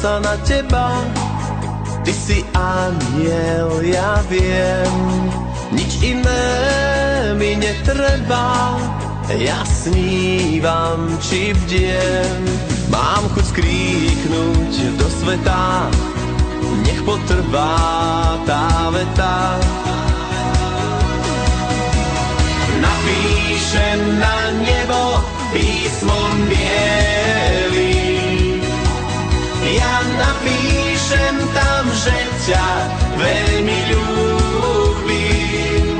sa na teba. Ty si anjel, ja viem, nič iné mi netreba. Ja snívam, či bdiem, mám chuť skríknuť do sveta, nech potrvá tá veta. Napíšem na nebo písmom bielým, ja napíšem tam, že ťa veľmi ľúbim.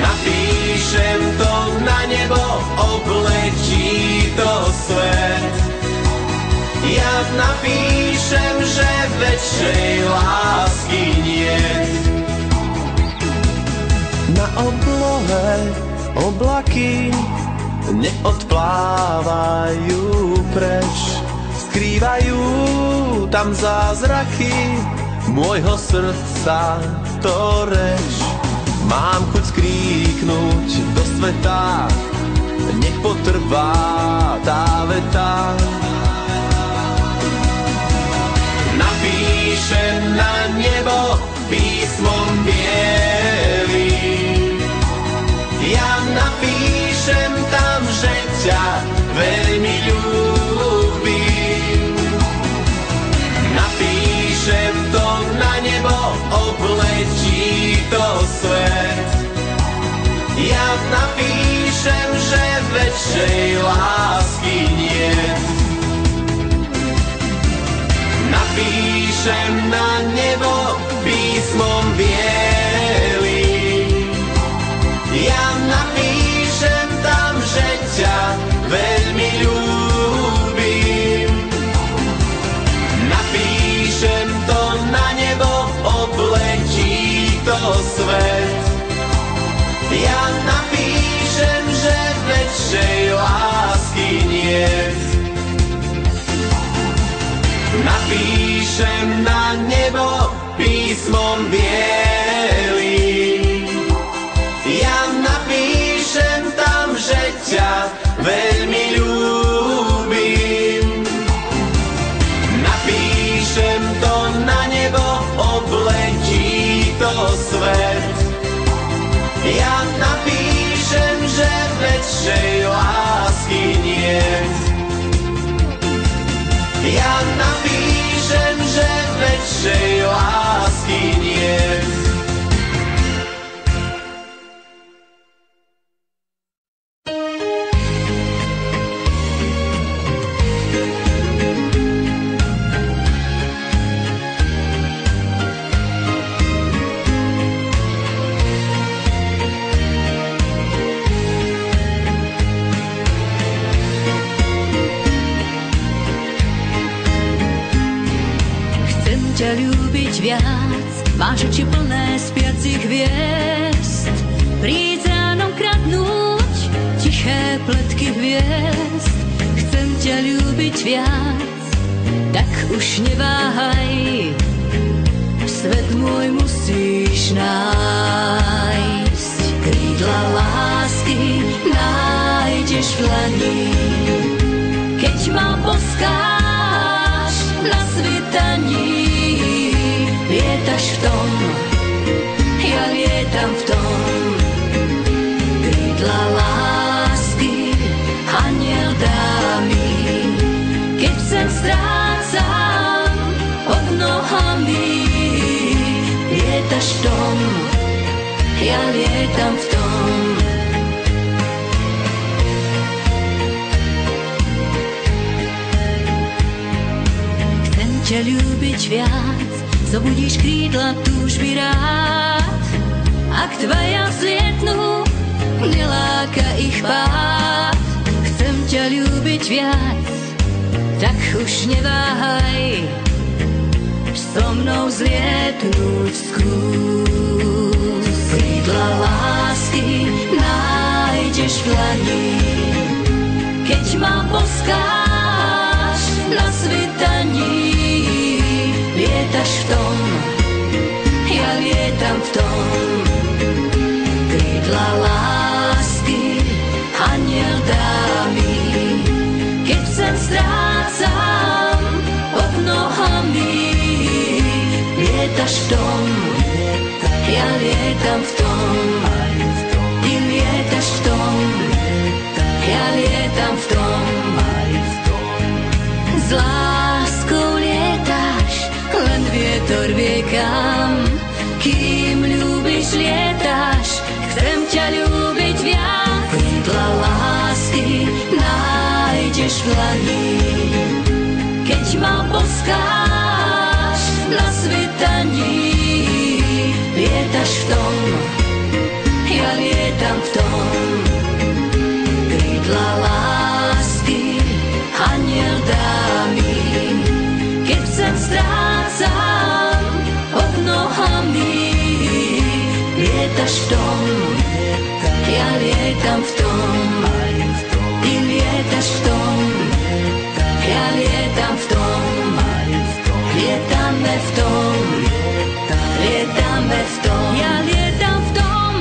Napíšem to na nebo, oblečí to svet. Ja napíšem, že väčšej lásky niet. Na oblohe oblaky neodplávajú preč, skrývajú tam zázraky môjho srdca to reč. Mám chuť skríknuť do sveta, nech potrvá tá veta. Napíšem na nebo písmom bielým, ja napíšem tam, že ťa veľmi ľúbim. Napíšem to na nebo, oblečí to svet. Ja napíšem, že väčšej lásky niet. Napíšem na nebo písmom bielým, ja napíšem tam, že ťa veľmi ľúbim. Napíšem to na nebo, oblečí to svet. Ja napíšem, že väčšej lásky niet. Napíšem na nebo písmom bielým, ja napíšem tam, že ťa veľmi ľúbim. Napíšem to na nebo, oblečí to svet. Ja napíšem, že väčšej lásky niet. Ja napíšem, že väčšej lásky niet. Ťa ľúbiť viac, máš oči plné spiacich hviezd. Príď ránom kradnúť tiché pletky hviezd. Chcem ťa ľúbiť viac, tak už neváhaj, svet môj musíš nájsť. Krídla lásky nájdeš v dlani, keď ma poskáš na svitaní. Lietaš v tom, ja lietam v tom. Krídla lásky anjel dá mi, keď sem strácam pod nohami. Lietaš v tom, ja lietam v tom. Chcem ťa ľúbiť viac, zobudíš krídla túžby rád. Ak dvaja vzlietnú, neláka ich pád. Chcem ťa ľúbiť viac, tak už neváhaj, so mnou zlietnúť skús. Krídla lásky nájdeš v dlani, keď ma poskáš na svitaní. Lietaš v tom, ja lietam v tom. Krídla lásky anjel dá mi, keď sem strácam pod v tom, ja lietam v tom. Ty lietaš v tom, ja lietam v tom. S láskou lietáš, len vietor vie kam. Kým ľúbiš, lietáš, chcem ťa ľúbiť viac. Krídla lásky nájdeš v dlani, keď ma boskáš na svitaní. Lietaš v tom, ja lietam v tom. Krídla lásky aniel dá mi, keď sa strácam pod nohami. Lietaš v tom, ja lietam v tom. Ty lietaš v tom, ja lietam v tom. Lietame v tom, lietame v tom, ja lietam v tom.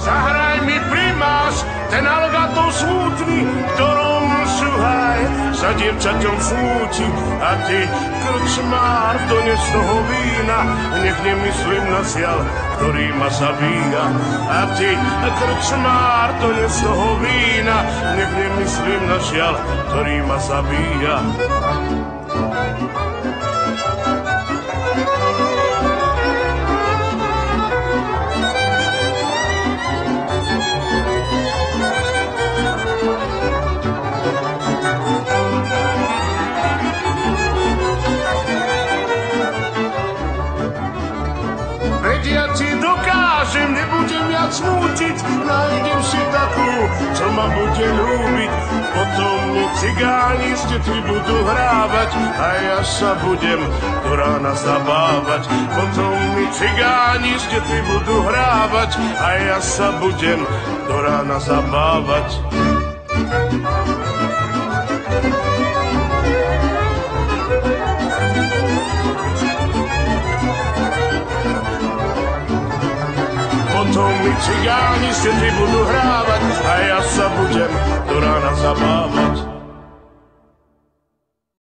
Zahraj mi primáš, ten alligátor smutný, ktorom šuhaj za dievčaťom smúti. A ty, krčmár, dones toho vína, nech nemyslím na sial, ktorý ma zabíja. A ty, krčmár, dones toho vína, nech nemyslím na sial, ktorý ma zabíja. Nebudem viac smútiť, nájdem si takú, čo ma bude ľúbiť. Potom mi cigáni z detví budú hrávať a ja sa budem do rána zabávať. Potom mi cigáni z detví budú hrávať a ja sa budem do rána zabávať. Potom mi cigáni z detví budú hrávať a ja sa budem do rána zabávať.